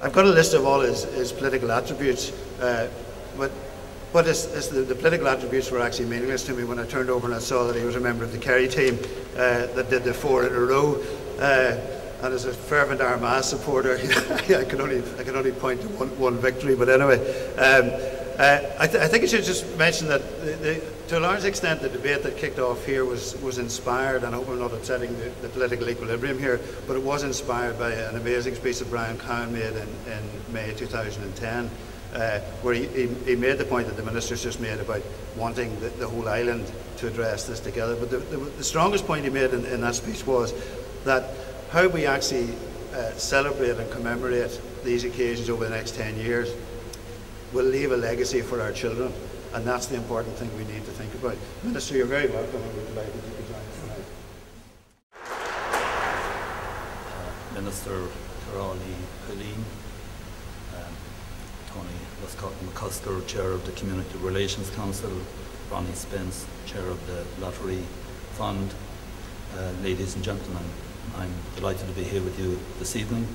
I've got a list of all his political attributes, but the political attributes were actually meaningless to me when I turned over and I saw that he was a member of the Kerry team that did the 4 in a row. And as a fervent Armagh supporter, I can only point to one victory. But anyway, I think I should just mention that to a large extent the debate that kicked off here was inspired, and I hope I'm not upsetting the political equilibrium here, but it was inspired by an amazing speech that Brian Cowan made in May 2010, where he made the point that the ministers just made about wanting the whole island to address this together. But the strongest point he made in that speech was that how we actually celebrate and commemorate these occasions over the next 10 years will leave a legacy for our children, and that's the important thing we need to think about. Minister, you're very welcome, and we're delighted you could join us tonight. Minister Caroli Helene, Tony McCusker, Chair of the Community Relations Council, Ronnie Spence, Chair of the Lottery Fund, ladies and gentlemen, I'm delighted to be here with you this evening.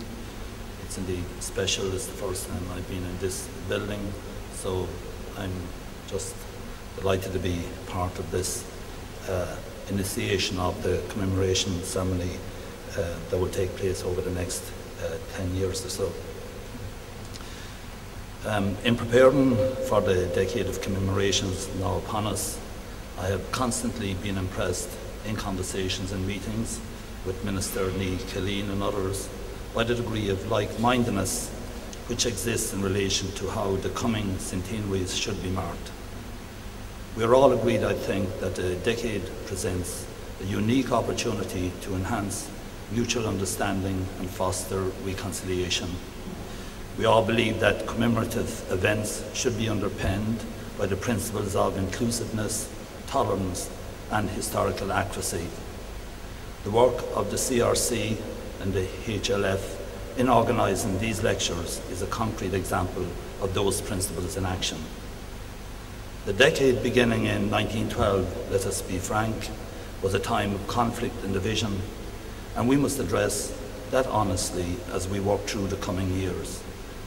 It's indeed special. It's the first time I've been in this building, so I'm just delighted to be part of this initiation of the commemoration ceremony that will take place over the next 10 years or so. In preparing for the decade of commemorations now upon us, I have constantly been impressed in conversations and meetings with Minister Ní Chilín and others by the degree of like-mindedness which exists in relation to how the coming centenaries should be marked. We are all agreed, I think, that the decade presents a unique opportunity to enhance mutual understanding and foster reconciliation. We all believe that commemorative events should be underpinned by the principles of inclusiveness, tolerance, and historical accuracy. The work of the CRC and the HLF in organising these lectures is a concrete example of those principles in action. The decade beginning in 1912, let us be frank, was a time of conflict and division, and we must address that honestly as we work through the coming years.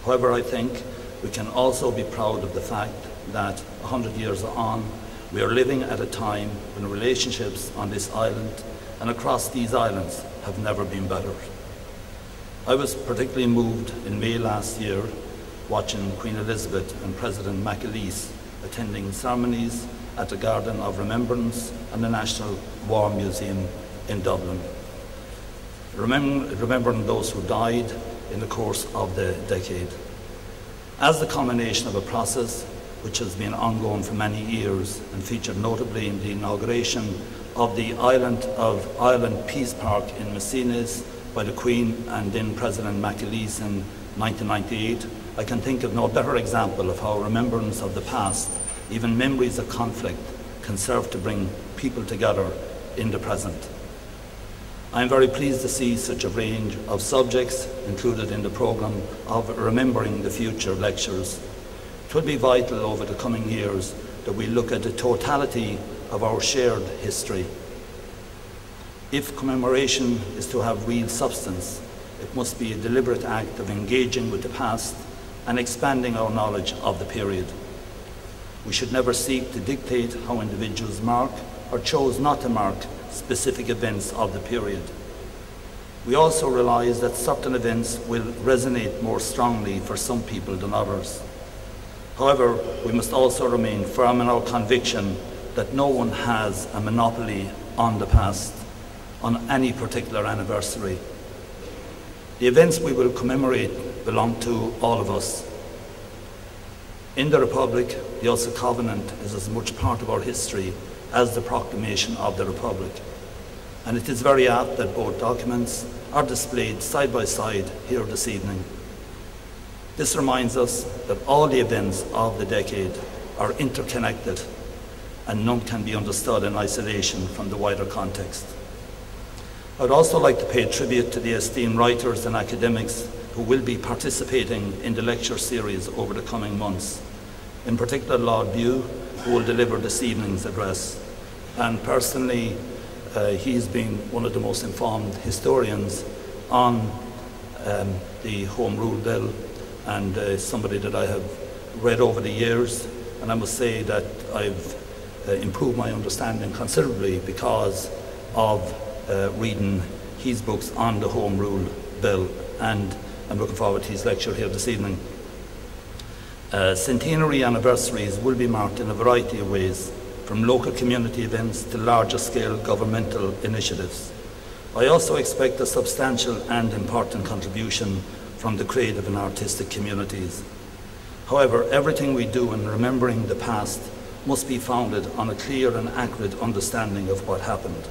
However, I think we can also be proud of the fact that 100 years on, we are living at a time when relationships on this island and across these islands have never been better. I was particularly moved in May last year watching Queen Elizabeth and President McAleese attending ceremonies at the Garden of Remembrance and the National War Museum in Dublin, remembering those who died in the course of the decade. As the culmination of a process which has been ongoing for many years and featured notably in the inauguration of the Island of Ireland Peace Park in Messines by the Queen and then President McAleese in 1998, I can think of no better example of how remembrance of the past, even memories of conflict, can serve to bring people together in the present. I am very pleased to see such a range of subjects included in the programme of Remembering the Future lectures. It will be vital over the coming years that we look at the totality of our shared history. If commemoration is to have real substance, it must be a deliberate act of engaging with the past and expanding our knowledge of the period. We should never seek to dictate how individuals mark or chose not to mark specific events of the period. We also realise that certain events will resonate more strongly for some people than others. However, we must also remain firm in our conviction that no one has a monopoly on the past, on any particular anniversary. The events we will commemorate belong to all of us. In the Republic, the Ulster Covenant is as much part of our history as the proclamation of the Republic. And it is very apt that both documents are displayed side by side here this evening. This reminds us that all the events of the decade are interconnected and none can be understood in isolation from the wider context. I would also like to pay tribute to the esteemed writers and academics who will be participating in the lecture series over the coming months. In particular, Lord Bew, who will deliver this evening's address. And personally, he's been one of the most informed historians on the Home Rule Bill, and somebody that I have read over the years, and I must say that I've improved my understanding considerably because of reading his books on the Home Rule Bill, and I'm looking forward to his lecture here this evening. Centenary anniversaries will be marked in a variety of ways, from local community events to larger scale governmental initiatives. I also expect a substantial and important contribution from the creative and artistic communities. However, everything we do in remembering the past must be founded on a clear and accurate understanding of what happened.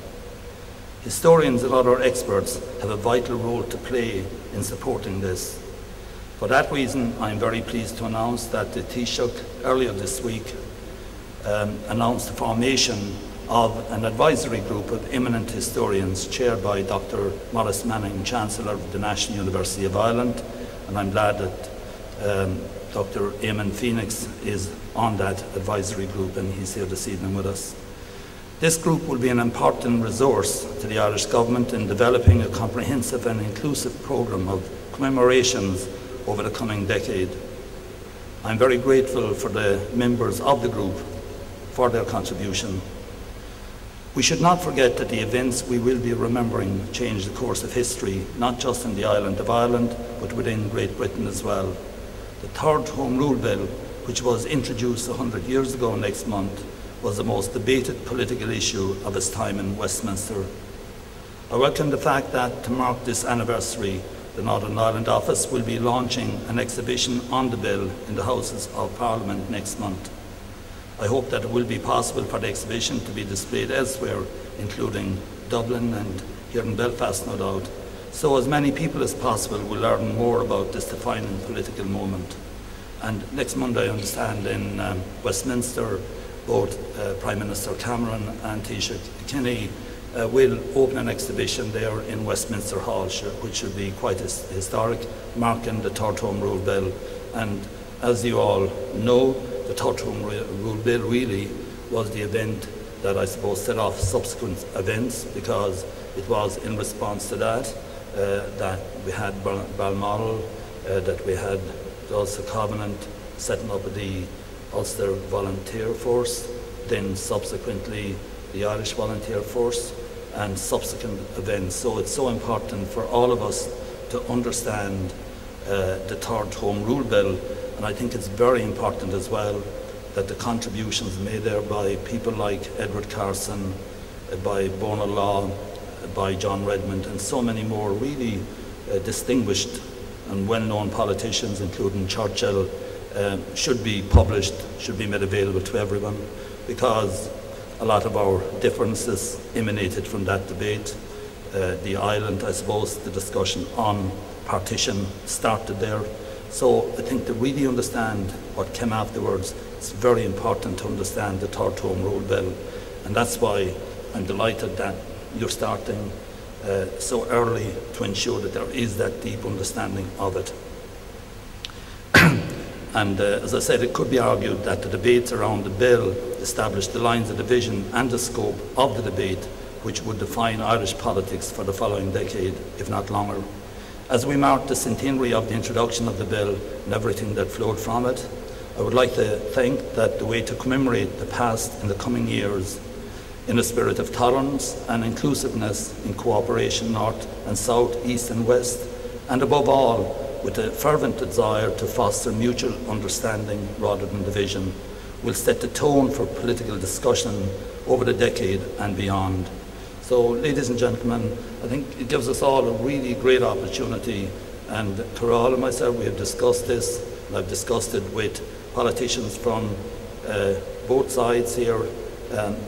Historians and other experts have a vital role to play in supporting this. For that reason, I am very pleased to announce that the Taoiseach earlier this week announced the formation of an advisory group of eminent historians chaired by Dr. Maurice Manning, Chancellor of the National University of Ireland, and I'm glad that Dr. Eamon Phoenix is on that advisory group and he's here this evening with us. This group will be an important resource to the Irish Government in developing a comprehensive and inclusive programme of commemorations over the coming decade. I'm very grateful for the members of the group for their contribution. We should not forget that the events we will be remembering changed the course of history, not just in the island of Ireland, but within Great Britain as well. The third Home Rule Bill, which was introduced 100 years ago next month, was the most debated political issue of its time in Westminster. I welcome the fact that, to mark this anniversary, the Northern Ireland Office will be launching an exhibition on the bill in the Houses of Parliament next month. I hope that it will be possible for the exhibition to be displayed elsewhere, including Dublin and here in Belfast, no doubt, so as many people as possible will learn more about this defining political moment. And next Monday, I understand, in Westminster, both Prime Minister Cameron and Taoiseach Kenny will open an exhibition there in Westminster Hall, which should be quite historic, marking the Third Home Rule Bill. And as you all know, the Third Home Rule Bill really was the event that I suppose set off subsequent events, because it was in response to that that we had Balmoral, that we had the Ulster Covenant setting up the Ulster Volunteer Force, then subsequently the Irish Volunteer Force, and subsequent events. So it's so important for all of us to understand the Third Home Rule Bill, and I think it's very important as well that the contributions made there by people like Edward Carson, by Bona Law, by John Redmond, and so many more really distinguished and well-known politicians, including Churchill, should be published, should be made available to everyone, because a lot of our differences emanated from that debate. The island, I suppose, the discussion on partition started there. So I think to really understand what came afterwards, it's very important to understand the Third Home Rule Bill. And that's why I'm delighted that you're starting so early to ensure that there is that deep understanding of it. And as I said, it could be argued that the debates around the bill established the lines of division and the scope of the debate which would define Irish politics for the following decade, if not longer. As we mark the centenary of the introduction of the bill and everything that flowed from it, I would like to think that the way to commemorate the past in the coming years, in a spirit of tolerance and inclusiveness in cooperation north and south, east and west, and above all, with a fervent desire to foster mutual understanding rather than division, will set the tone for political discussion over the decade and beyond. So, ladies and gentlemen, I think it gives us all a really great opportunity, and Carol and myself, we have discussed this, and I've discussed it with politicians from both sides here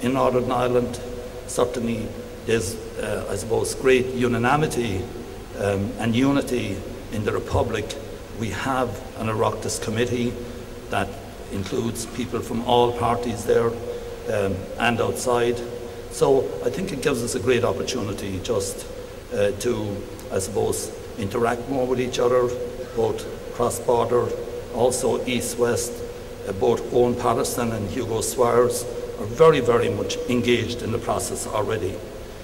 in Northern Ireland. Certainly there's, I suppose, great unanimity and unity in the Republic. We have an Oireachtas committee that includes people from all parties there and outside. So I think it gives us a great opportunity just to, I suppose, interact more with each other, both cross-border, also east-west. Both Owen Patterson and Hugo Swires are very, very much engaged in the process already.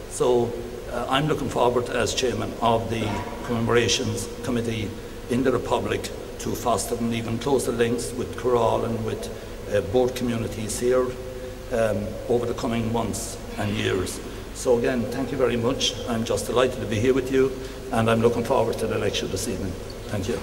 So I'm looking forward, as chairman of the commemorations committee in the Republic, to foster and even closer links with Corral and with both communities here over the coming months and years. So again, thank you very much. I'm just delighted to be here with you, and I'm looking forward to the lecture this evening. Thank you.